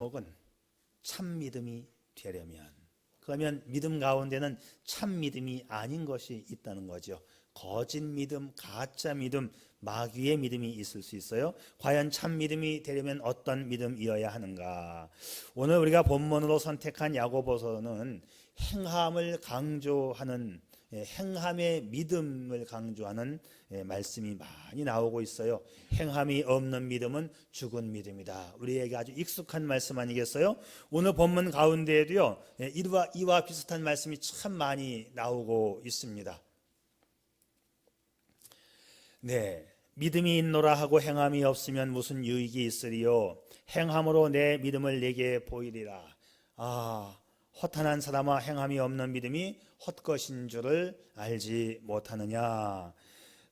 혹은 참 믿음이 되려면, 그러면 믿음 가운데는 참 믿음이 아닌 것이 있다는 거죠. 거짓 믿음, 가짜 믿음, 마귀의 믿음이 있을 수 있어요. 과연 참 믿음이 되려면 어떤 믿음이어야 하는가? 오늘 우리가 본문으로 선택한 야고보서는 행함을 강조하는, 행함의 믿음을 강조하는 말씀이 많이 나오고 있어요. 행함이 없는 믿음은 죽은 믿음이다. 우리에게 아주 익숙한 말씀 아니겠어요? 오늘 본문 가운데에도요, 이와 비슷한 말씀이 참 많이 나오고 있습니다. 네, 믿음이 있노라 하고 행함이 없으면 무슨 유익이 있으리요? 행함으로 내 믿음을 내게 보이리라. 허탄한 사람아, 행함이 없는 믿음이 헛것인 줄을 알지 못하느냐.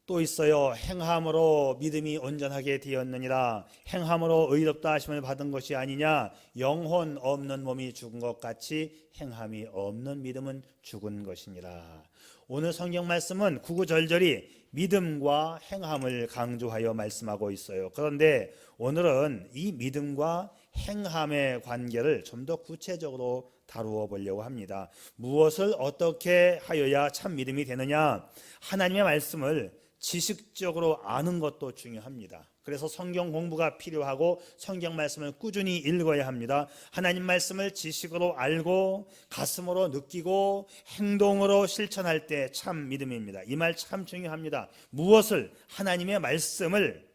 또 있어요. 행함으로 믿음이 온전하게 되었느니라. 행함으로 의롭다 하심을 받은 것이 아니냐. 영혼 없는 몸이 죽은 것 같이 행함이 없는 믿음은 죽은 것이니라. 오늘 성경 말씀은 구구절절히 믿음과 행함을 강조하여 말씀하고 있어요. 그런데 오늘은 이 믿음과 행함의 관계를 좀 더 구체적으로 다루어 보려고 합니다. 무엇을 어떻게 하여야 참 믿음이 되느냐? 하나님의 말씀을 지식적으로 아는 것도 중요합니다. 그래서 성경 공부가 필요하고 성경 말씀을 꾸준히 읽어야 합니다. 하나님 말씀을 지식으로 알고 가슴으로 느끼고 행동으로 실천할 때 참 믿음입니다. 이 말 참 중요합니다. 무엇을, 하나님의 말씀을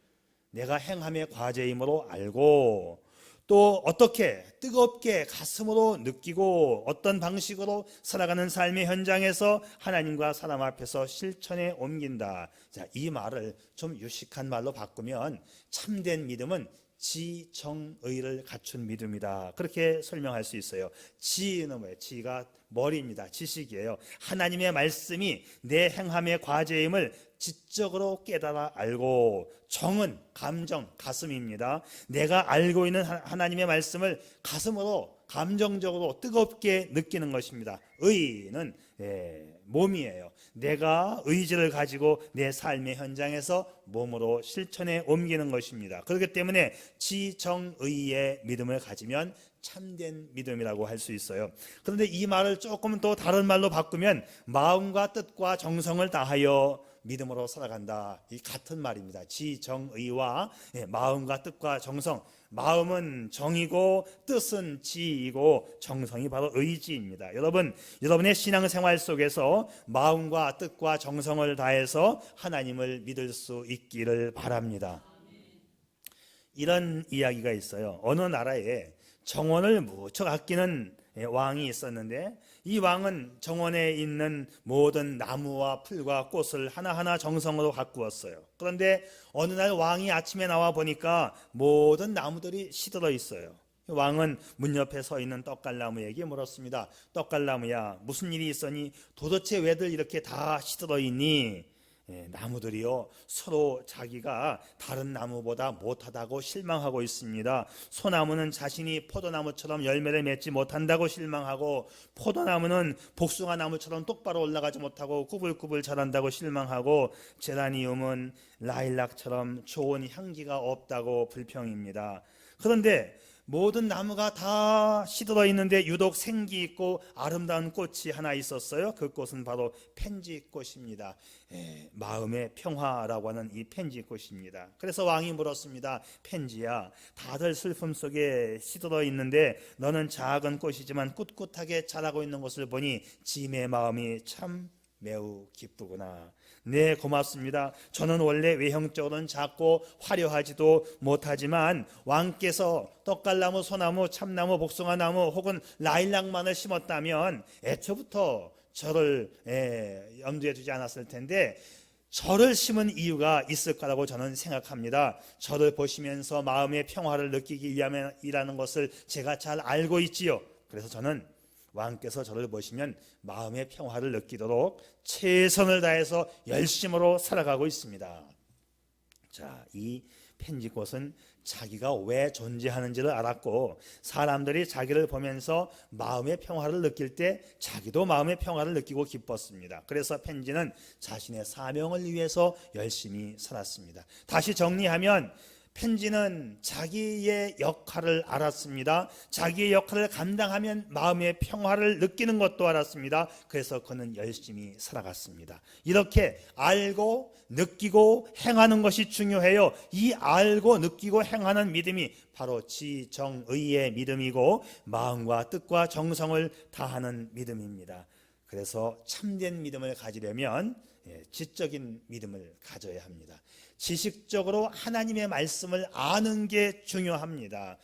내가 행함의 과제이므로 알고, 또 어떻게 뜨겁게 가슴으로 느끼고 어떤 방식으로 살아가는 삶의 현장에서 하나님과 사람 앞에서 실천에 옮긴다. 자, 이 말을 좀 유식한 말로 바꾸면 참된 믿음은 지정의를 갖춘 믿음이다. 그렇게 설명할 수 있어요. 지는 뭐예요? 지가 머리입니다. 지식이에요. 하나님의 말씀이 내 행함의 과제임을 지적으로 깨달아 알고, 정은 감정, 가슴입니다. 내가 알고 있는 하나님의 말씀을 가슴으로 감정적으로 뜨겁게 느끼는 것입니다. 의는 몸이에요. 내가 의지를 가지고 내 삶의 현장에서 몸으로 실천에 옮기는 것입니다. 그렇기 때문에 지정의의 믿음을 가지면 참된 믿음이라고 할 수 있어요. 그런데 이 말을 조금 더 다른 말로 바꾸면 마음과 뜻과 정성을 다하여 믿음으로 살아간다. 이 같은 말입니다. 지정의와 마음과 뜻과 정성. 마음은 정이고 뜻은 지이고 정성이 바로 의지입니다. 여러분의 신앙생활 속에서 마음과 뜻과 정성을 다해서 하나님을 믿을 수 있기를 바랍니다. 이런 이야기가 있어요. 어느 나라에 정원을 무척 아끼는 왕이 있었는데, 이 왕은 정원에 있는 모든 나무와 풀과 꽃을 하나하나 정성으로 가꾸었어요. 그런데 어느 날 왕이 아침에 나와 보니까 모든 나무들이 시들어 있어요. 왕은 문 옆에 서 있는 떡갈나무에게 물었습니다. 떡갈나무야, 무슨 일이 있었니? 도대체 왜들 이렇게 다 시들어 있니? 나무들이요, 서로 자기가 다른 나무보다 못하다고 실망하고 있습니다. 소나무는 자신이 포도나무처럼 열매를 맺지 못한다고 실망하고, 포도나무는 복숭아 나무처럼 똑바로 올라가지 못하고 꾸불꾸불 자란다고 실망하고, 제라니움은 라일락처럼 좋은 향기가 없다고 불평입니다. 그런데 모든 나무가 다 시들어 있는데 유독 생기 있고 아름다운 꽃이 하나 있었어요. 그 꽃은 바로 펜지꽃입니다. 마음의 평화라고 하는 이 펜지꽃입니다. 그래서 왕이 물었습니다. 펜지야, 다들 슬픔 속에 시들어 있는데 너는 작은 꽃이지만 꿋꿋하게 자라고 있는 것을 보니 짐의 마음이 참 매우 기쁘구나. 네, 고맙습니다. 저는 원래 외형적으로는 작고 화려하지도 못하지만 왕께서 떡갈나무, 소나무, 참나무, 복숭아나무 혹은 라일락만을 심었다면 애초부터 저를 염두에 두지 않았을 텐데, 저를 심은 이유가 있을 거라고 저는 생각합니다. 저를 보시면서 마음의 평화를 느끼기 위함이라는 것을 제가 잘 알고 있지요. 그래서 저는 왕께서 저를 보시면 마음의 평화를 느끼도록 최선을 다해서 열심으로 살아가고 있습니다. 자, 이 펜지꽃은 자기가 왜 존재하는지를 알았고, 사람들이 자기를 보면서 마음의 평화를 느낄 때 자기도 마음의 평화를 느끼고 기뻤습니다. 그래서 펜지는 자신의 사명을 위해서 열심히 살았습니다. 다시 정리하면 편지는 자기의 역할을 알았습니다. 자기의 역할을 감당하면 마음의 평화를 느끼는 것도 알았습니다. 그래서 그는 열심히 살아갔습니다. 이렇게 알고 느끼고 행하는 것이 중요해요. 이 알고 느끼고 행하는 믿음이 바로 지정의의 믿음이고 마음과 뜻과 정성을 다하는 믿음입니다. 그래서 참된 믿음을 가지려면 지적인 믿음을 가져야 합니다. 지식적으로 하나님의 말씀을 아는 게 중요합니다.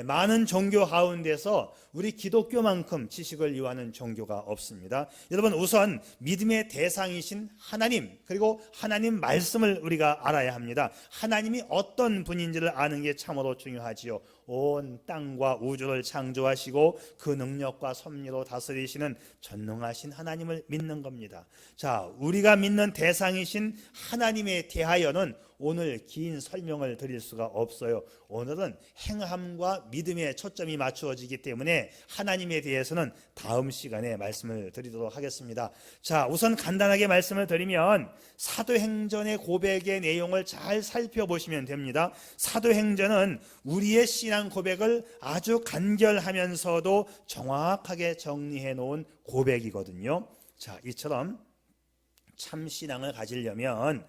많은 종교 가운데서 우리 기독교만큼 지식을 요하는 종교가 없습니다. 여러분, 우선 믿음의 대상이신 하나님, 그리고 하나님 말씀을 우리가 알아야 합니다. 하나님이 어떤 분인지를 아는 게 참으로 중요하지요. 온 땅과 우주를 창조하시고 그 능력과 섭리로 다스리시는 전능하신 하나님을 믿는 겁니다. 자, 우리가 믿는 대상이신 하나님에 대하여는 오늘 긴 설명을 드릴 수가 없어요. 오늘은 행함과 믿음에 초점이 맞추어지기 때문에 하나님에 대해서는 다음 시간에 말씀을 드리도록 하겠습니다. 자, 우선 간단하게 말씀을 드리면 사도행전의 고백의 내용을 잘 살펴보시면 됩니다. 사도행전은 우리의 신앙 고백을 아주 간결하면서도 정확하게 정리해 놓은 고백이거든요. 자, 이처럼 참 신앙을 가지려면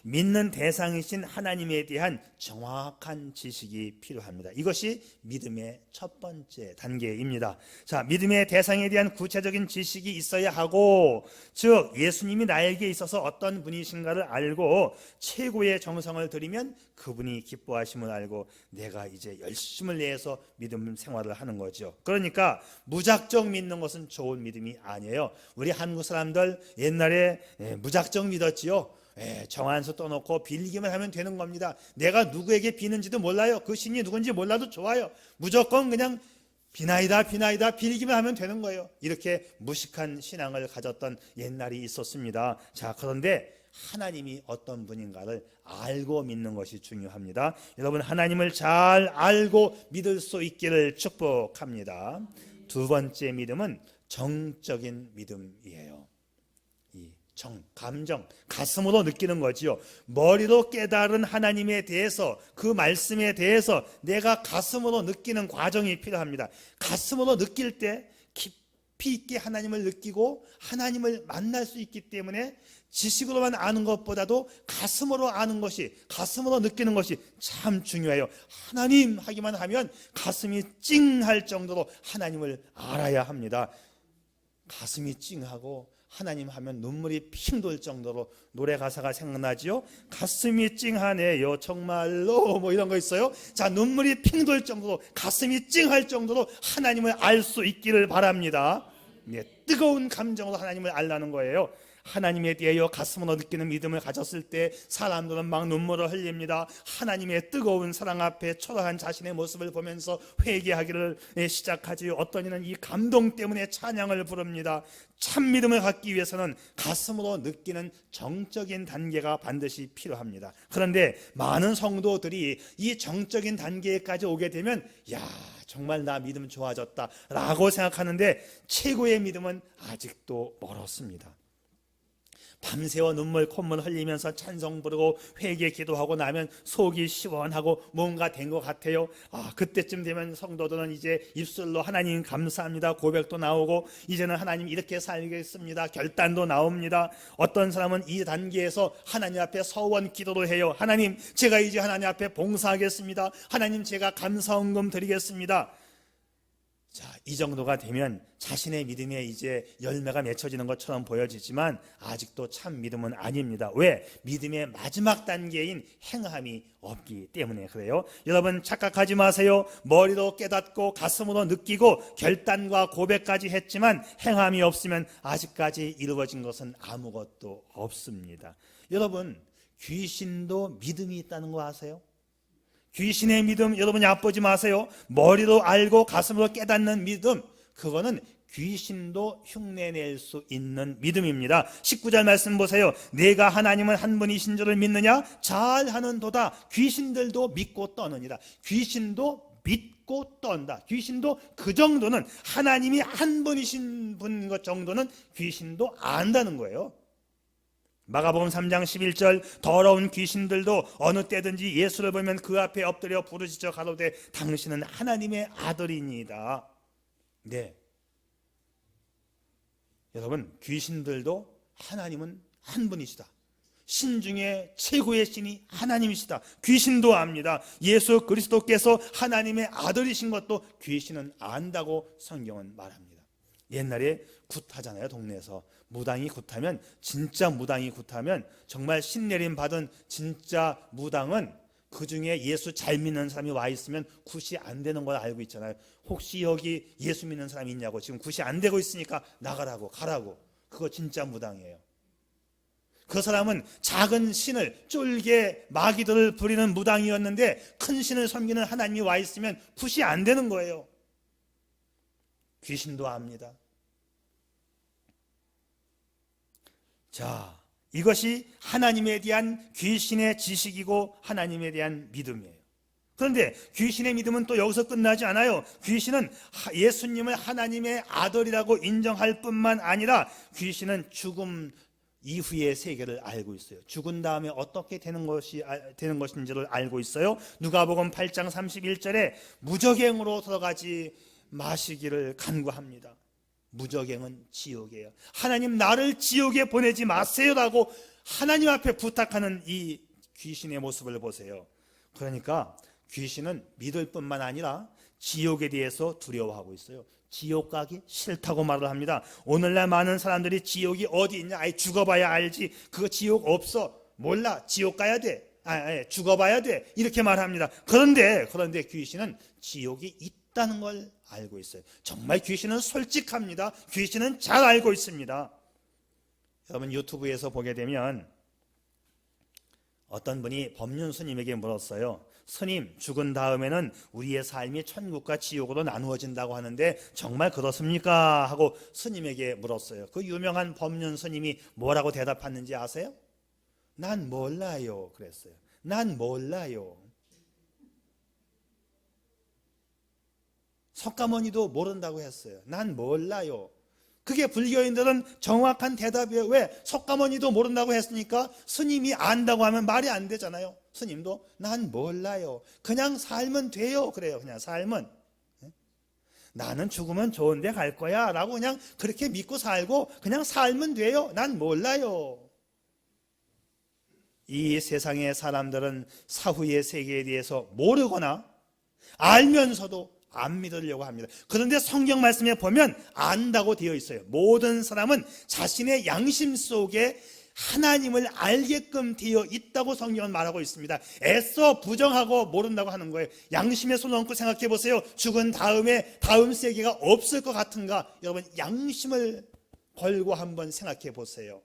믿는 대상이신 하나님에 대한 정확한 지식이 필요합니다. 이것이 믿음의 첫 번째 단계입니다. 자, 믿음의 대상에 대한 구체적인 지식이 있어야 하고, 즉 예수님이 나에게 있어서 어떤 분이신가를 알고 최고의 정성을 들이면 그분이 기뻐하심을 알고 내가 이제 열심을 내서 믿음 생활을 하는 거죠. 그러니까 무작정 믿는 것은 좋은 믿음이 아니에요. 우리 한국 사람들 옛날에 무작정 믿었지요. 정한수 떠놓고 빌기만 하면 되는 겁니다. 내가 누구에게 비는지도 몰라요. 그 신이 누군지 몰라도 좋아요. 무조건 그냥 비나이다 빌기만 하면 되는 거예요. 이렇게 무식한 신앙을 가졌던 옛날이 있었습니다. 자, 그런데 하나님이 어떤 분인가를 알고 믿는 것이 중요합니다. 여러분, 하나님을 잘 알고 믿을 수 있기를 축복합니다. 두 번째 믿음은 정적인 믿음이에요. 감정, 가슴으로 느끼는 거지요. 머리로 깨달은 하나님에 대해서, 그 말씀에 대해서 내가 가슴으로 느끼는 과정이 필요합니다. 가슴으로 느낄 때 깊이 있게 하나님을 느끼고 하나님을 만날 수 있기 때문에 지식으로만 아는 것보다도 가슴으로 아는 것이, 가슴으로 느끼는 것이 참 중요해요. 하나님 하기만 하면 가슴이 찡할 정도로 하나님을 알아야 합니다. 가슴이 찡하고 하나님 하면 눈물이 핑 돌 정도로 노래 가사가 생각나지요. 가슴이 찡하네요 정말로, 뭐 이런 거 있어요. 자, 눈물이 핑 돌 정도로, 가슴이 찡할 정도로 하나님을 알 수 있기를 바랍니다. 뜨거운 감정으로 하나님을 알라는 거예요. 하나님에 대하여 가슴으로 느끼는 믿음을 가졌을 때 사람들은 막 눈물을 흘립니다. 하나님의 뜨거운 사랑 앞에 초라한 자신의 모습을 보면서 회개하기를 시작하지요. 어떤 이는 이 감동 때문에 찬양을 부릅니다. 참 믿음을 갖기 위해서는 가슴으로 느끼는 정적인 단계가 반드시 필요합니다. 그런데 많은 성도들이 이 정적인 단계까지 오게 되면 정말 나 믿음 좋아졌다 라고 생각하는데 최고의 믿음은 아직도 멀었습니다. 밤새워 눈물 콧물 흘리면서 찬송 부르고 회개 기도하고 나면 속이 시원하고 뭔가 된 것 같아요. 그때쯤 되면 성도들은 이제 입술로 하나님 감사합니다 고백도 나오고 이제는 하나님 이렇게 살겠습니다 결단도 나옵니다. 어떤 사람은 이 단계에서 하나님 앞에 서원 기도도 해요. 하나님, 제가 이제 하나님 앞에 봉사하겠습니다. 하나님, 제가 감사헌금 드리겠습니다. 자, 이 정도가 되면 자신의 믿음에 이제 열매가 맺혀지는 것처럼 보여지지만 아직도 참 믿음은 아닙니다. 왜? 믿음의 마지막 단계인 행함이 없기 때문에 그래요. 여러분, 착각하지 마세요. 머리로 깨닫고 가슴으로 느끼고 결단과 고백까지 했지만 행함이 없으면 아직까지 이루어진 것은 아무것도 없습니다. 여러분, 귀신도 믿음이 있다는 거 아세요? 귀신의 믿음, 여러분 얕보지 마세요. 머리로 알고 가슴으로 깨닫는 믿음, 그거는 귀신도 흉내낼 수 있는 믿음입니다. 19절 말씀 보세요. 내가 하나님은 한 분이신 줄을 믿느냐? 잘하는도다. 귀신들도 믿고 떠느니라. 귀신도 믿고 떤다. 귀신도 그 정도는, 하나님이 한 분이신 분 것 정도는 귀신도 안다는 거예요. 마가복음 3장 11절 더러운 귀신들도 어느 때든지 예수를 보면 그 앞에 엎드려 부르짖어 가로되 당신은 하나님의 아들이니이다. 네, 여러분, 귀신들도 하나님은 한 분이시다. 신 중에 최고의 신이 하나님이시다. 귀신도 압니다. 예수 그리스도께서 하나님의 아들이신 것도 귀신은 안다고 성경은 말합니다. 옛날에 굿하잖아요. 동네에서 무당이 굿하면, 진짜 무당이 굿하면, 정말 신내림 받은 진짜 무당은 그 중에 예수 잘 믿는 사람이 와 있으면 굿이 안 되는 걸 알고 있잖아요. 혹시 여기 예수 믿는 사람이 있냐고, 지금 굿이 안 되고 있으니까 나가라고, 가라고. 그거 진짜 무당이에요. 그 사람은 작은 신을, 쫄개 마귀들을 부리는 무당이었는데 큰 신을 섬기는 하나님이 와 있으면 굿이 안 되는 거예요. 귀신도 압니다. 자, 이것이 하나님에 대한 귀신의 지식이고 하나님에 대한 믿음이에요. 그런데 귀신의 믿음은 또 여기서 끝나지 않아요. 귀신은 예수님을 하나님의 아들이라고 인정할 뿐만 아니라 귀신은 죽음 이후의 세계를 알고 있어요. 죽은 다음에 어떻게 되는 것인지를 알고 있어요. 누가복음 8장 31절에 무저갱으로 들어가지 마시기를 간구합니다. 무저갱은 지옥이에요. 하나님, 나를 지옥에 보내지 마세요라고 하나님 앞에 부탁하는 이 귀신의 모습을 보세요. 그러니까 귀신은 믿을 뿐만 아니라 지옥에 대해서 두려워하고 있어요. 지옥 가기 싫다고 말을 합니다. 오늘날 많은 사람들이 지옥이 어디 있냐, 아예 죽어봐야 알지, 그거 지옥 없어, 몰라, 지옥 가야 돼, 죽어봐야 돼, 이렇게 말합니다. 그런데 귀신은 지옥이 있다는 걸 알고 있어요. 정말 귀신은 솔직합니다. 귀신은 잘 알고 있습니다. 여러분, 유튜브에서 보게 되면 어떤 분이 법륜 스님에게 물었어요. 스님, 죽은 다음에는 우리의 삶이 천국과 지옥으로 나누어진다고 하는데 정말 그렇습니까? 하고 스님에게 물었어요. 그 유명한 법륜 스님이 뭐라고 대답했는지 아세요? 난 몰라요 그랬어요. 난 몰라요. 석가모니도 모른다고 했어요. 난 몰라요. 그게 불교인들은 정확한 대답이에요. 왜? 석가모니도 모른다고 했으니까 스님이 안다고 하면 말이 안 되잖아요. 스님도 난 몰라요. 그냥 살면 돼요. 그래요. 그냥 살면. 나는 죽으면 좋은 데 갈 거야 라고 그냥 그렇게 믿고 살고 그냥 살면 돼요. 난 몰라요. 이 세상의 사람들은 사후의 세계에 대해서 모르거나 알면서도 안 믿으려고 합니다. 그런데 성경 말씀에 보면 안다고 되어 있어요. 모든 사람은 자신의 양심 속에 하나님을 알게끔 되어 있다고 성경은 말하고 있습니다. 애써 부정하고 모른다고 하는 거예요. 양심에 손 얹고 생각해 보세요. 죽은 다음에 다음 세계가 없을 것 같은가? 여러분, 양심을 걸고 한번 생각해 보세요.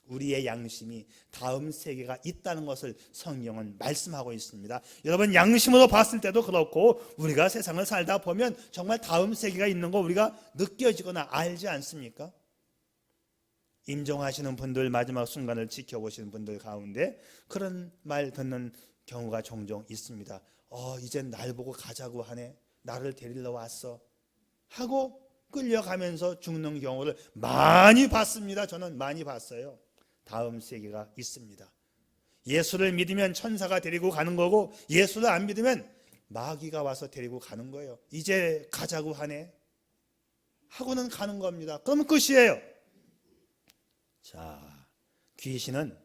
우리의 양심이 다음 세계가 있다는 것을 성경은 말씀하고 있습니다. 여러분, 양심으로 봤을 때도 그렇고 우리가 세상을 살다 보면 정말 다음 세계가 있는 거 우리가 느껴지거나 알지 않습니까? 임종하시는 분들, 마지막 순간을 지켜보시는 분들 가운데 그런 말 듣는 경우가 종종 있습니다. 이젠 날 보고 가자고 하네, 나를 데리러 왔어 하고 끌려가면서 죽는 경우를 많이 봤습니다. 저는 많이 봤어요. 다음 세계가 있습니다. 예수를 믿으면 천사가 데리고 가는 거고 예수를 안 믿으면 마귀가 와서 데리고 가는 거예요. 이제 가자고 하네 하고는 가는 겁니다. 그러면 끝이에요. 자, 귀신은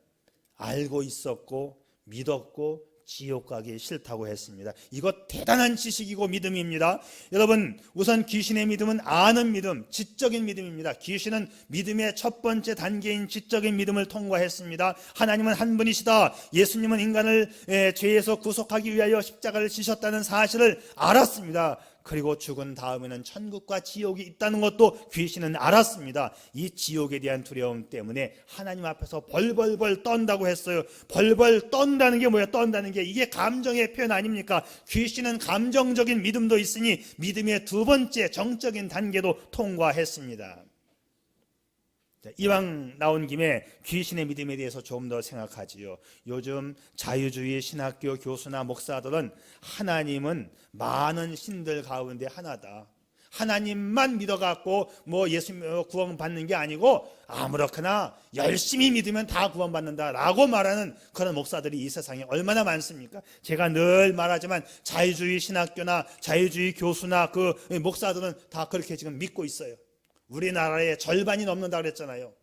알고 있었고 믿었고 지옥 가기 싫다고 했습니다. 이거 대단한 지식이고 믿음입니다. 여러분, 우선 귀신의 믿음은 아는 믿음, 지적인 믿음입니다. 귀신은 믿음의 첫 번째 단계인 지적인 믿음을 통과했습니다. 하나님은 한 분이시다. 예수님은 인간을 죄에서 구속하기 위하여 십자가를 지셨다는 사실을 알았습니다. 그리고 죽은 다음에는 천국과 지옥이 있다는 것도 귀신은 알았습니다. 이 지옥에 대한 두려움 때문에 하나님 앞에서 벌벌벌 떤다고 했어요. 벌벌 떤다는 게 뭐예요? 떤다는 게 이게 감정의 표현 아닙니까? 귀신은 감정적인 믿음도 있으니 믿음의 두 번째 정적인 단계도 통과했습니다. 이왕 나온 김에 귀신의 믿음에 대해서 좀 더 생각하지요. 요즘 자유주의 신학교 교수나 목사들은 하나님은 많은 신들 가운데 하나다, 하나님만 믿어갖고 뭐 예수 구원 받는 게 아니고 아무렇거나 열심히 믿으면 다 구원받는다라고 말하는 그런 목사들이 이 세상에 얼마나 많습니까? 제가 늘 말하지만 자유주의 신학교나 자유주의 교수나 그 목사들은 다 그렇게 지금 믿고 있어요. 우리나라의 절반이 넘는다 그랬잖아요.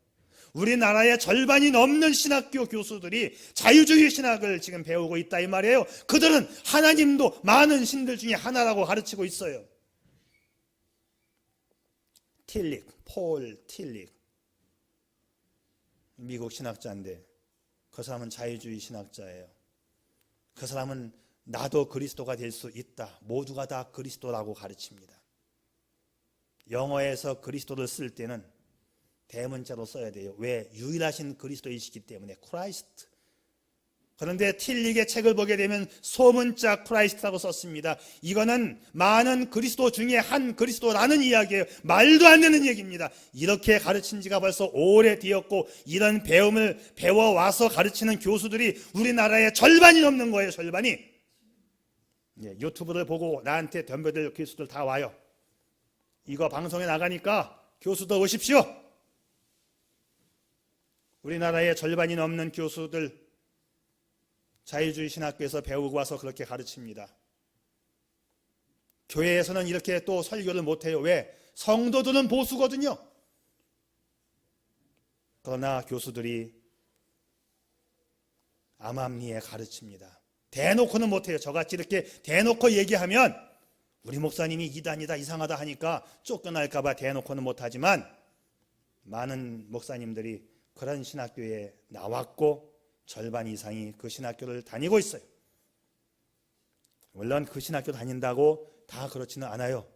우리나라의 절반이 넘는 신학교 교수들이 자유주의 신학을 지금 배우고 있다 이 말이에요. 그들은 하나님도 많은 신들 중에 하나라고 가르치고 있어요. 틸릭, 폴 틸릭, 미국 신학자인데 그 사람은 자유주의 신학자예요. 그 사람은 나도 그리스도가 될 수 있다, 모두가 다 그리스도라고 가르칩니다. 영어에서 그리스도를 쓸 때는 대문자로 써야 돼요. 왜? 유일하신 그리스도이시기 때문에, 크라이스트. 그런데 틸릭의 책을 보게 되면 소문자 크라이스트라고 썼습니다. 이거는 많은 그리스도 중에 한 그리스도라는 이야기예요. 말도 안 되는 얘기입니다. 이렇게 가르친 지가 벌써 오래되었고 이런 배움을 배워와서 가르치는 교수들이 우리나라의 절반이 넘는 거예요. 절반이. 유튜브를 보고 나한테 덤벼들 교수들 다 와요. 이거 방송에 나가니까 교수들 오십시오. 우리나라의 절반이 넘는 교수들 자유주의 신학교에서 배우고 와서 그렇게 가르칩니다. 교회에서는 이렇게 또 설교를 못해요. 왜? 성도들은 보수거든요. 그러나 교수들이 암암리에 가르칩니다. 대놓고는 못해요. 저같이 이렇게 대놓고 얘기하면 우리 목사님이 이단이다 이상하다 하니까 쫓겨날까 봐 대놓고는 못하지만 많은 목사님들이 그런 신학교에 나왔고 절반 이상이 그 신학교를 다니고 있어요. 물론 그 신학교 다닌다고 다 그렇지는 않아요.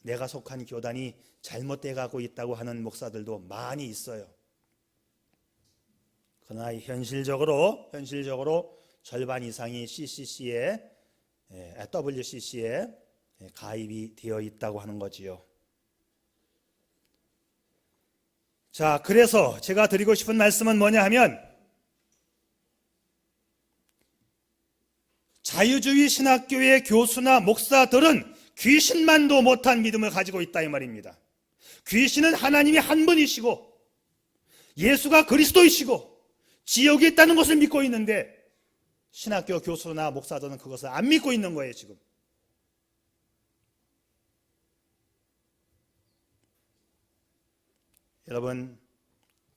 내가 속한 교단이 잘못돼 가고 있다고 하는 목사들도 많이 있어요. 그러나 현실적으로 절반 이상이 WCC에 가입이 되어 있다고 하는 거지요. 자, 그래서 제가 드리고 싶은 말씀은 뭐냐 하면 자유주의 신학교의 교수나 목사들은 귀신만도 못한 믿음을 가지고 있다 이 말입니다. 귀신은 하나님이 한 분이시고 예수가 그리스도이시고 지옥에 있다는 것을 믿고 있는데 신학교 교수나 목사들은 그것을 안 믿고 있는 거예요. 지금 여러분,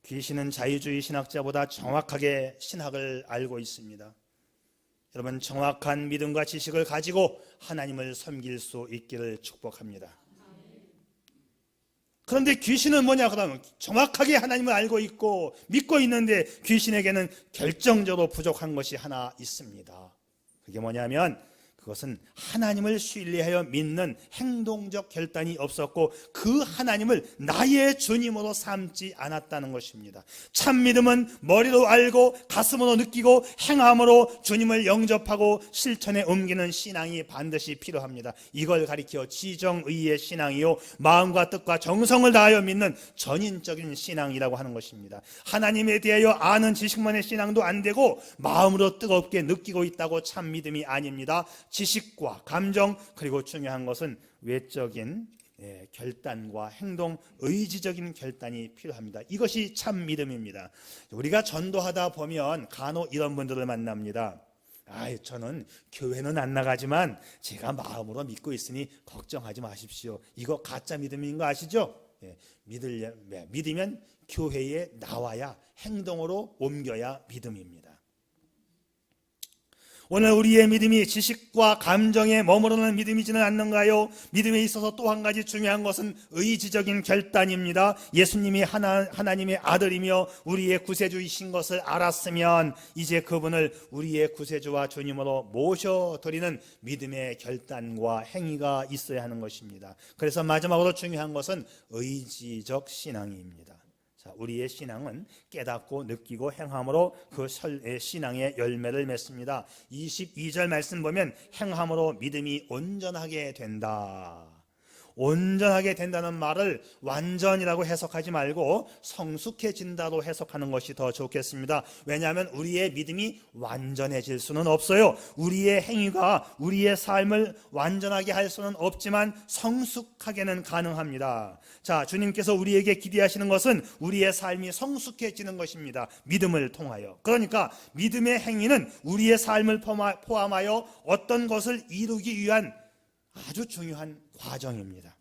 귀신은 자유주의 신학자보다 정확하게 신학을 알고 있습니다. 여러분, 정확한 믿음과 지식을 가지고 하나님을 섬길 수 있기를 축복합니다. 그런데 귀신은 뭐냐 그러면 정확하게 하나님을 알고 있고 믿고 있는데 귀신에게는 결정적으로 부족한 것이 하나 있습니다. 그게 뭐냐면 그것은 하나님을 신뢰하여 믿는 행동적 결단이 없었고 그 하나님을 나의 주님으로 삼지 않았다는 것입니다. 참 믿음은 머리로 알고 가슴으로 느끼고 행함으로 주님을 영접하고 실천에 옮기는 신앙이 반드시 필요합니다. 이걸 가리켜 지정의의 신앙이요 마음과 뜻과 정성을 다하여 믿는 전인적인 신앙이라고 하는 것입니다. 하나님에 대하여 아는 지식만의 신앙도 안 되고 마음으로 뜨겁게 느끼고 있다고 참 믿음이 아닙니다. 지식과 감정, 그리고 중요한 것은 외적인 결단과 행동, 의지적인 결단이 필요합니다. 이것이 참 믿음입니다. 우리가 전도하다 보면 간혹 이런 분들을 만납니다. 저는 교회는 안 나가지만 제가 마음으로 믿고 있으니 걱정하지 마십시오. 이거 가짜 믿음인 거 아시죠? 믿으면 교회에 나와야 행동으로 옮겨야 믿음입니다. 오늘 우리의 믿음이 지식과 감정에 머무르는 믿음이지는 않는가요? 믿음에 있어서 또 한 가지 중요한 것은 의지적인 결단입니다. 예수님이 하나님의 아들이며 우리의 구세주이신 것을 알았으면 이제 그분을 우리의 구세주와 주님으로 모셔드리는 믿음의 결단과 행위가 있어야 하는 것입니다. 그래서 마지막으로 중요한 것은 의지적 신앙입니다. 우리의 신앙은 깨닫고 느끼고 행함으로 그 신앙의 열매를 맺습니다. 22절 말씀 보면 행함으로 믿음이 온전하게 된다. 온전하게 된다는 말을 완전이라고 해석하지 말고 성숙해진다로 해석하는 것이 더 좋겠습니다. 왜냐하면 우리의 믿음이 완전해질 수는 없어요. 우리의 행위가 우리의 삶을 완전하게 할 수는 없지만 성숙하게는 가능합니다. 자, 주님께서 우리에게 기대하시는 것은 우리의 삶이 성숙해지는 것입니다. 믿음을 통하여. 그러니까 믿음의 행위는 우리의 삶을 포함하여 어떤 것을 이루기 위한 아주 중요한 과정입니다.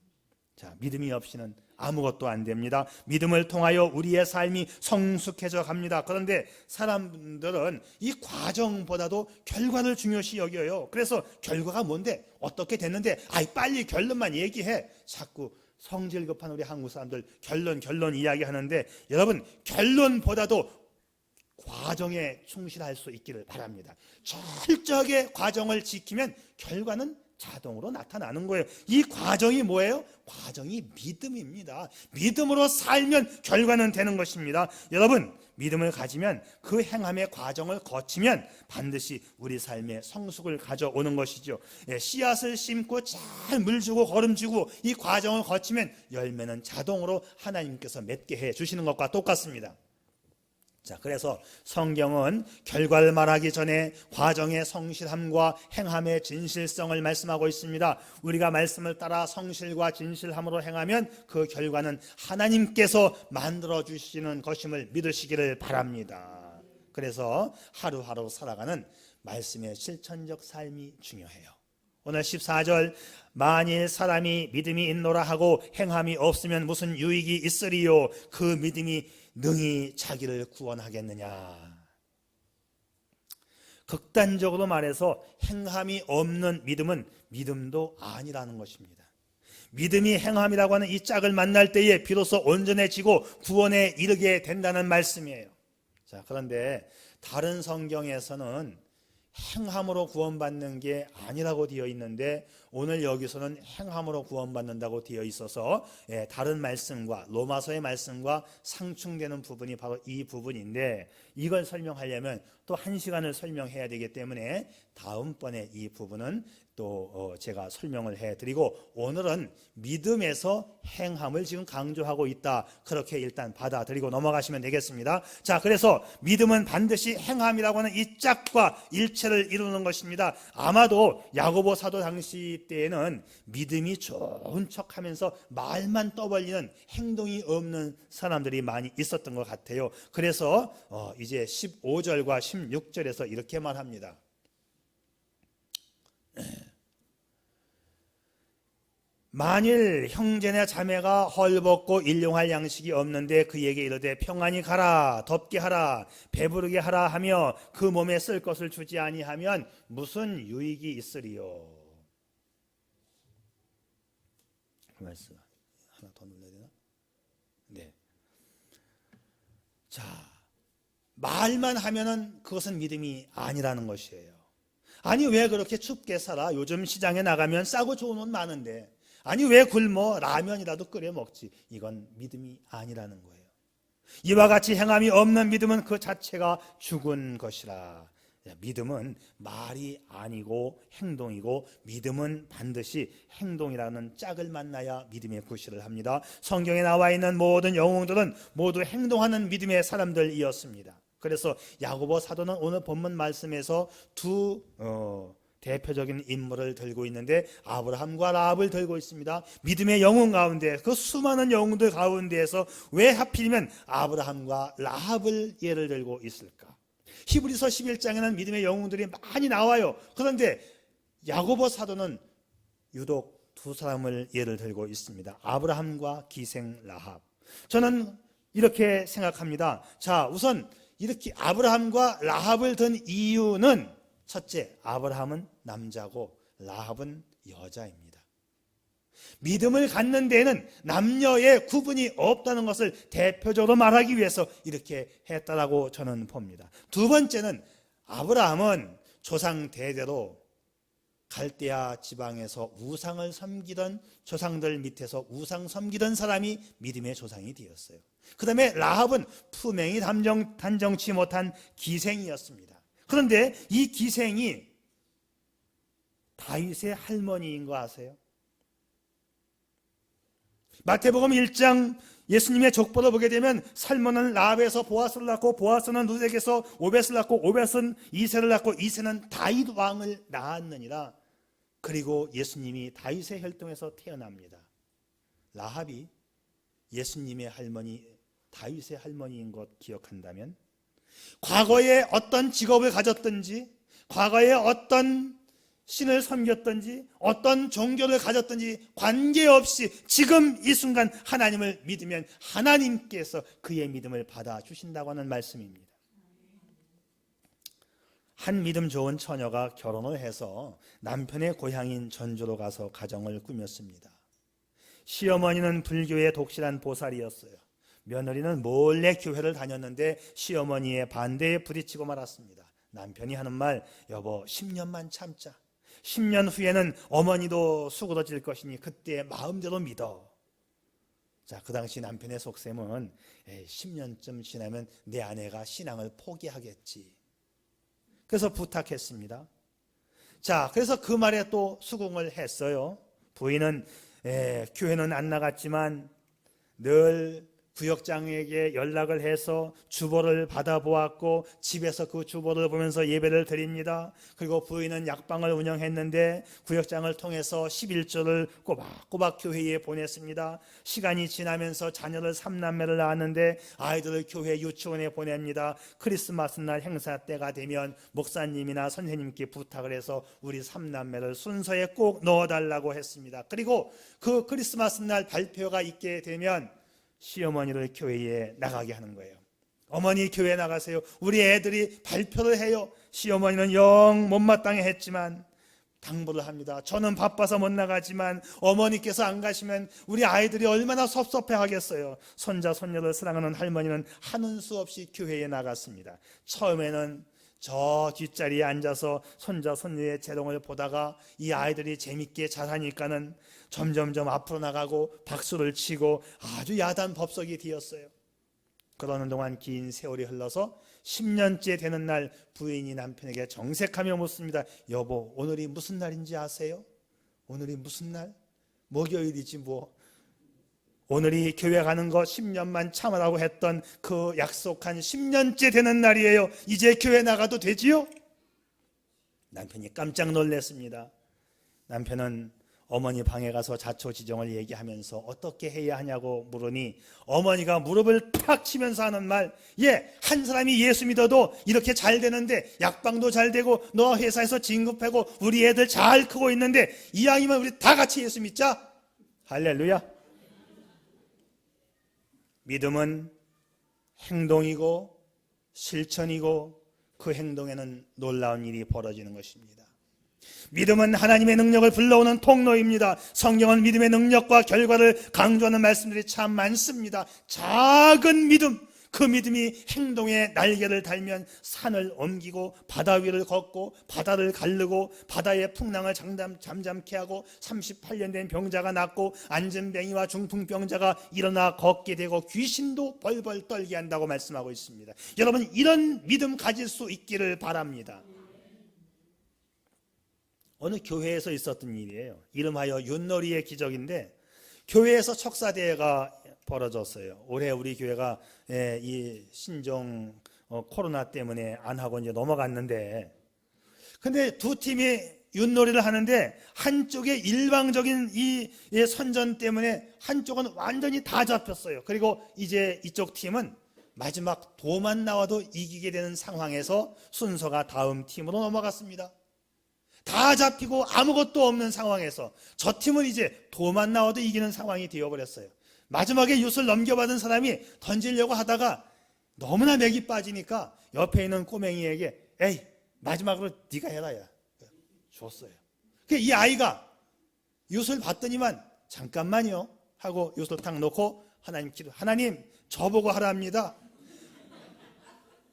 자, 믿음이 없이는 아무것도 안 됩니다. 믿음을 통하여 우리의 삶이 성숙해져 갑니다. 그런데 사람들은 이 과정보다도 결과를 중요시 여겨요. 그래서 결과가 뭔데? 어떻게 됐는데? 빨리 결론만 얘기해. 자꾸 성질 급한 우리 한국 사람들 결론 이야기하는데, 여러분, 결론보다도 과정에 충실할 수 있기를 바랍니다. 철저하게 과정을 지키면 결과는 자동으로 나타나는 거예요. 이 과정이 뭐예요? 과정이 믿음입니다. 믿음으로 살면 결과는 되는 것입니다. 여러분, 믿음을 가지면 그 행함의 과정을 거치면 반드시 우리 삶에 성숙을 가져오는 것이죠. 씨앗을 심고 잘 물주고 거름주고 이 과정을 거치면 열매는 자동으로 하나님께서 맺게 해 주시는 것과 똑같습니다. 자, 그래서 성경은 결과를 말하기 전에 과정의 성실함과 행함의 진실성을 말씀하고 있습니다. 우리가 말씀을 따라 성실과 진실함으로 행하면 그 결과는 하나님께서 만들어 주시는 것임을 믿으시기를 바랍니다. 그래서 하루하루 살아가는 말씀의 실천적 삶이 중요해요. 오늘 14절, 만일 사람이 믿음이 있노라 하고 행함이 없으면 무슨 유익이 있으리요? 그 믿음이 능히 자기를 구원하겠느냐. 극단적으로 말해서 행함이 없는 믿음은 믿음도 아니라는 것입니다. 믿음이 행함이라고 하는 이 짝을 만날 때에 비로소 온전해지고 구원에 이르게 된다는 말씀이에요. 자, 그런데 다른 성경에서는 행함으로 구원받는 게 아니라고 되어 있는데 오늘 여기서는 행함으로 구원받는다고 되어 있어서 다른 말씀과 로마서의 말씀과 상충되는 부분이 바로 이 부분인데, 이걸 설명하려면 또 1시간을 설명해야 되기 때문에 다음번에 이 부분은 또 제가 설명을 해드리고, 오늘은 믿음에서 행함을 지금 강조하고 있다, 그렇게 일단 받아들이고 넘어가시면 되겠습니다. 자, 그래서 믿음은 반드시 행함이라고 하는 이 짝과 일체를 이루는 것입니다. 아마도 야고보 사도 당시 때에는 믿음이 좋은 척하면서 말만 떠벌리는 행동이 없는 사람들이 많이 있었던 것 같아요. 그래서 이제 15절과 16절에서 이렇게 말합니다. 만일 형제나 자매가 헐벗고 일용할 양식이 없는데 그에게 이르되 평안히 가라, 덥게 하라, 배부르게 하라 하며 그 몸에 쓸 것을 주지 아니하면 무슨 유익이 있으리요? 말씀 하나 더 눌러야 되나? 네. 자, 말만 하면은 그것은 믿음이 아니라는 것이에요. 아니, 왜 그렇게 춥게 살아? 요즘 시장에 나가면 싸고 좋은 옷 많은데. 아니, 왜 굶어? 라면이라도 끓여 먹지. 이건 믿음이 아니라는 거예요. 이와 같이 행함이 없는 믿음은 그 자체가 죽은 것이라. 믿음은 말이 아니고 행동이고, 믿음은 반드시 행동이라는 짝을 만나야 믿음의 구실을 합니다. 성경에 나와 있는 모든 영웅들은 모두 행동하는 믿음의 사람들이었습니다. 그래서 야고보 사도는 오늘 본문 말씀에서 두 대표적인 인물을 들고 있는데, 아브라함과 라합을 들고 있습니다. 믿음의 영웅 가운데, 그 수많은 영웅들 가운데에서 왜 하필이면 아브라함과 라합을 예를 들고 있을까? 히브리서 11장에는 믿음의 영웅들이 많이 나와요. 그런데 야고보 사도는 유독 두 사람을 예를 들고 있습니다. 아브라함과 기생 라합. 저는 이렇게 생각합니다. 자, 우선 이렇게 아브라함과 라합을 든 이유는, 첫째, 아브라함은 남자고 라합은 여자입니다. 믿음을 갖는 데에는 남녀의 구분이 없다는 것을 대표적으로 말하기 위해서 이렇게 했다라고 저는 봅니다. 두 번째는, 아브라함은 조상 대대로 갈대아 지방에서 우상을 섬기던, 조상들 밑에서 우상 섬기던 사람이 믿음의 조상이 되었어요. 그 다음에 라합은 품행이 단정치 못한 기생이었습니다. 그런데 이 기생이 다윗의 할머니인 거 아세요? 마태복음 1장 예수님의 족보를 보게 되면 살몬은 라합에서 보아스를 낳고 보아스는 루덱에서 오벳을 낳고 오벳은 이새를 낳고 이새는 다윗 왕을 낳았느니라. 그리고 예수님이 다윗의 혈통에서 태어납니다. 라합이 예수님의 할머니 다윗의 할머니인 것 기억한다면 과거에 어떤 직업을 가졌든지 과거에 어떤 신을 섬겼든지 어떤 종교를 가졌든지 관계없이 지금 이 순간 하나님을 믿으면 하나님께서 그의 믿음을 받아주신다고 하는 말씀입니다. 한 믿음 좋은 처녀가 결혼을 해서 남편의 고향인 전주로 가서 가정을 꾸몄습니다. 시어머니는 불교의 독실한 보살이었어요. 며느리는 몰래 교회를 다녔는데 시어머니의 반대에 부딪히고 말았습니다. 남편이 하는 말, 여보 10년만 참자. 10년 후에는 어머니도 수그러질 것이니 그때 마음대로 믿어. 자, 그 당시 남편의 속셈은 10년쯤 지나면 내 아내가 신앙을 포기하겠지. 그래서 부탁했습니다. 자, 그래서 그 말에 또 수긍을 했어요. 부인은 교회는 안 나갔지만 늘 구역장에게 연락을 해서 주보를 받아보았고 집에서 그 주보를 보면서 예배를 드립니다. 그리고 부인은 약방을 운영했는데 구역장을 통해서 11조를 꼬박꼬박 교회에 보냈습니다. 시간이 지나면서 자녀를 3남매를 낳았는데 아이들을 교회 유치원에 보냅니다. 크리스마스 날 행사 때가 되면 목사님이나 선생님께 부탁을 해서 우리 3남매를 순서에 꼭 넣어달라고 했습니다. 그리고 그 크리스마스 날 발표가 있게 되면 시어머니를 교회에 나가게 하는 거예요. 어머니 교회 나가세요. 우리 애들이 발표를 해요. 시어머니는 영 못마땅해 했지만 당부를 합니다. 저는 바빠서 못 나가지만 어머니께서 안 가시면 우리 아이들이 얼마나 섭섭해 하겠어요. 손자 손녀를 사랑하는 할머니는 하는 수 없이 교회에 나갔습니다. 처음에는 저 뒷자리에 앉아서 손자 손녀의 재롱을 보다가 이 아이들이 재밌게 자라니까는 점점점 앞으로 나가고 박수를 치고 아주 야단 법석이 되었어요. 그러는 동안 긴 세월이 흘러서 10년째 되는 날 부인이 남편에게 정색하며 묻습니다. 여보, 오늘이 무슨 날인지 아세요? 오늘이 무슨 날? 목요일이지 뭐. 오늘이 교회 가는 거 10년만 참으라고 했던 그 약속한 10년째 되는 날이에요. 이제 교회 나가도 되지요? 남편이 깜짝 놀랐습니다. 남편은 어머니 방에 가서 자초지종을 얘기하면서 어떻게 해야 하냐고 물으니 어머니가 무릎을 탁 치면서 하는 말, 한 사람이 예수 믿어도 이렇게 잘 되는데 약방도 잘 되고 너 회사에서 진급하고 우리 애들 잘 크고 있는데 이왕이면 우리 다 같이 예수 믿자. 할렐루야. 믿음은 행동이고 실천이고 그 행동에는 놀라운 일이 벌어지는 것입니다. 믿음은 하나님의 능력을 불러오는 통로입니다. 성경은 믿음의 능력과 결과를 강조하는 말씀들이 참 많습니다. 작은 믿음, 그 믿음이 행동의 날개를 달면 산을 옮기고 바다 위를 걷고 바다를 가르고 바다의 풍랑을 잠잠케 하고 38년 된 병자가 낫고 안전뱅이와 중풍병자가 일어나 걷게 되고 귀신도 벌벌 떨게 한다고 말씀하고 있습니다. 여러분, 이런 믿음 가질 수 있기를 바랍니다. 어느 교회에서 있었던 일이에요. 이름하여 윷놀이의 기적인데 교회에서 척사대회가 벌어졌어요. 올해 우리 교회가 이 신종 코로나 때문에 안 하고 이제 넘어갔는데, 근데 두 팀이 윷놀이를 하는데 한쪽의 일방적인 이 선전 때문에 한쪽은 완전히 다 잡혔어요. 그리고 이제 이쪽 팀은 마지막 도만 나와도 이기게 되는 상황에서 순서가 다음 팀으로 넘어갔습니다. 다 잡히고 아무것도 없는 상황에서 저 팀은 이제 도만 나와도 이기는 상황이 되어버렸어요. 마지막에 윷을 넘겨받은 사람이 던지려고 하다가 너무나 맥이 빠지니까 옆에 있는 꼬맹이에게 에이, 마지막으로 네가 해라, 야. 줬어요. 이 아이가 윷을 받더니만 잠깐만요 하고 윷을 탁 놓고 하나님 기도, 하나님 저보고 하랍니다.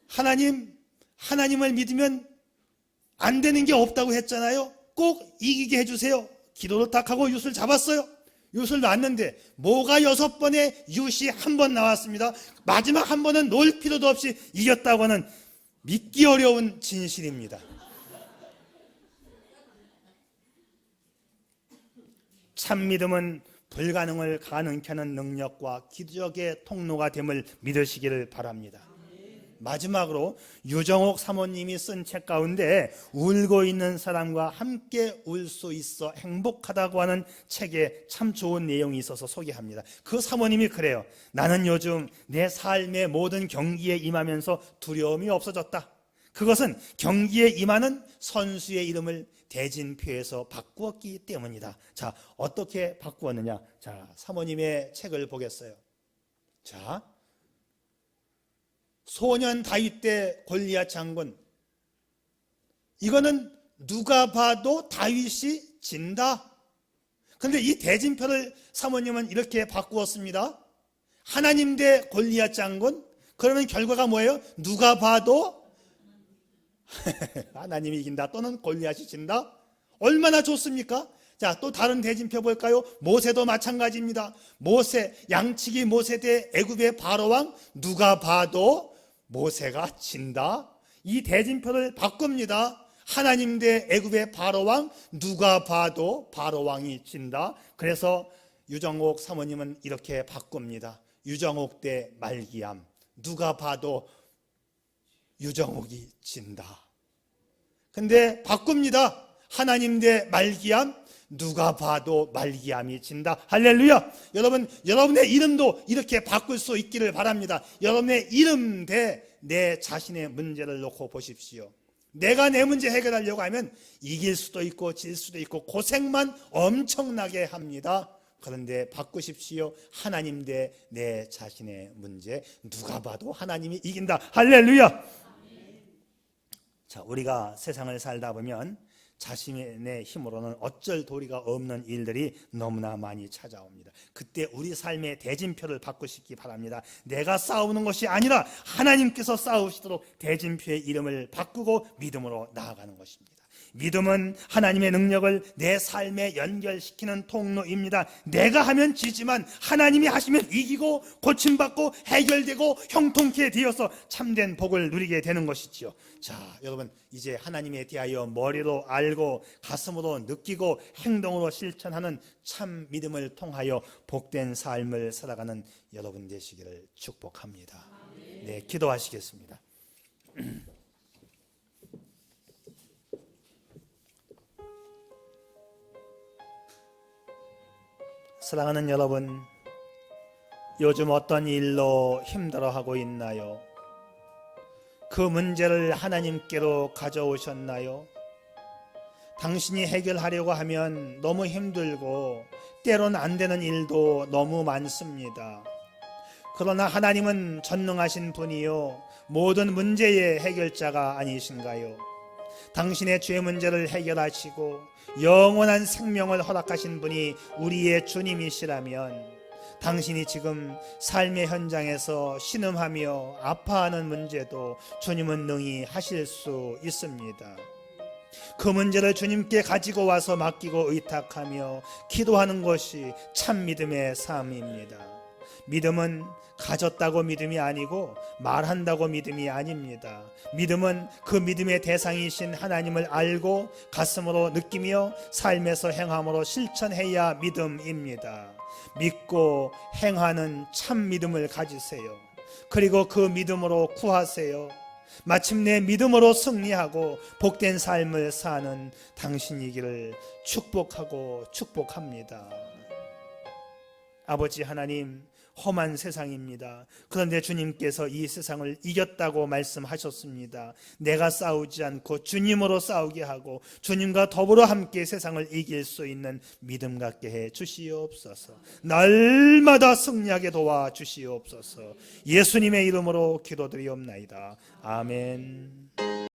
하나님을 믿으면 안 되는 게 없다고 했잖아요. 꼭 이기게 해주세요. 기도를 딱 하고 윷을 잡았어요. 윷을 놨는데 뭐가 6번에 윷이 한 번 나왔습니다. 마지막 한 번은 놓을 필요도 없이 이겼다고 하는 믿기 어려운 진실입니다. 참 믿음은 불가능을 가능케 하는 능력과 기적의 통로가 됨을 믿으시기를 바랍니다. 마지막으로 유정옥 사모님이 쓴 책 가운데 울고 있는 사람과 함께 울 수 있어 행복하다고 하는 책에 참 좋은 내용이 있어서 소개합니다. 그 사모님이 그래요. 나는 요즘 내 삶의 모든 경기에 임하면서 두려움이 없어졌다. 그것은 경기에 임하는 선수의 이름을 대진표에서 바꾸었기 때문이다. 자, 어떻게 바꾸었느냐? 자, 사모님의 책을 보겠어요. 자, 소년 다윗 때 골리앗 장군, 이거는 누가 봐도 다윗이 진다. 그런데 이 대진표를 사모님은 이렇게 바꾸었습니다. 하나님 대 골리앗 장군, 그러면 결과가 뭐예요? 누가 봐도 하나님이 이긴다 또는 골리앗이 진다. 얼마나 좋습니까? 자, 또 다른 대진표 볼까요? 모세도 마찬가지입니다. 모세, 양치기 모세 대 애굽의 바로왕, 누가 봐도 모세가 진다. 이 대진표를 바꿉니다. 하나님 대 애굽의 바로왕, 누가 봐도 바로왕이 진다. 그래서 유정옥 사모님은 이렇게 바꿉니다. 유정옥 대 말기암, 누가 봐도 유정옥이 진다. 근데 바꿉니다. 하나님 대 말기암, 누가 봐도 말기암이 진다. 할렐루야. 여러분, 여러분의 이름도 이렇게 바꿀 수 있기를 바랍니다. 여러분의 이름 대 내 자신의 문제를 놓고 보십시오. 내가 내 문제 해결하려고 하면 이길 수도 있고 질 수도 있고 고생만 엄청나게 합니다. 그런데 바꾸십시오. 하나님 대 내 자신의 문제, 누가 봐도 하나님이 이긴다. 할렐루야. 자, 우리가 세상을 살다 보면 자신의 힘으로는 어쩔 도리가 없는 일들이 너무나 많이 찾아옵니다. 그때 우리 삶의 대진표를 바꾸시기 바랍니다. 내가 싸우는 것이 아니라 하나님께서 싸우시도록 대진표의 이름을 바꾸고 믿음으로 나아가는 것입니다. 믿음은 하나님의 능력을 내 삶에 연결시키는 통로입니다. 내가 하면 지지만 하나님이 하시면 이기고 고침받고 해결되고 형통케 되어서 참된 복을 누리게 되는 것이지요. 자, 여러분, 이제 하나님에 대하여 머리로 알고 가슴으로 느끼고 행동으로 실천하는 참 믿음을 통하여 복된 삶을 살아가는 여러분 되시기를 축복합니다. 네, 기도하시겠습니다. 사랑하는 여러분, 요즘 어떤 일로 힘들어하고 있나요? 그 문제를 하나님께로 가져오셨나요? 당신이 해결하려고 하면 너무 힘들고 때론 안 되는 일도 너무 많습니다. 그러나 하나님은 전능하신 분이요, 모든 문제의 해결자가 아니신가요? 당신의 죄 문제를 해결하시고 영원한 생명을 허락하신 분이 우리의 주님이시라면 당신이 지금 삶의 현장에서 신음하며 아파하는 문제도 주님은 능히 하실 수 있습니다. 그 문제를 주님께 가지고 와서 맡기고 의탁하며 기도하는 것이 참 믿음의 삶입니다. 믿음은 가졌다고 믿음이 아니고 말한다고 믿음이 아닙니다. 믿음은 그 믿음의 대상이신 하나님을 알고 가슴으로 느끼며 삶에서 행함으로 실천해야 믿음입니다. 믿고 행하는 참 믿음을 가지세요. 그리고 그 믿음으로 구하세요. 마침내 믿음으로 승리하고 복된 삶을 사는 당신이기를 축복하고 축복합니다. 아버지 하나님, 험한 세상입니다. 그런데 주님께서 이 세상을 이겼다고 말씀하셨습니다. 내가 싸우지 않고 주님으로 싸우게 하고 주님과 더불어 함께 세상을 이길 수 있는 믿음 갖게 해 주시옵소서. 날마다 승리하게 도와 주시옵소서. 예수님의 이름으로 기도드리옵나이다. 아멘.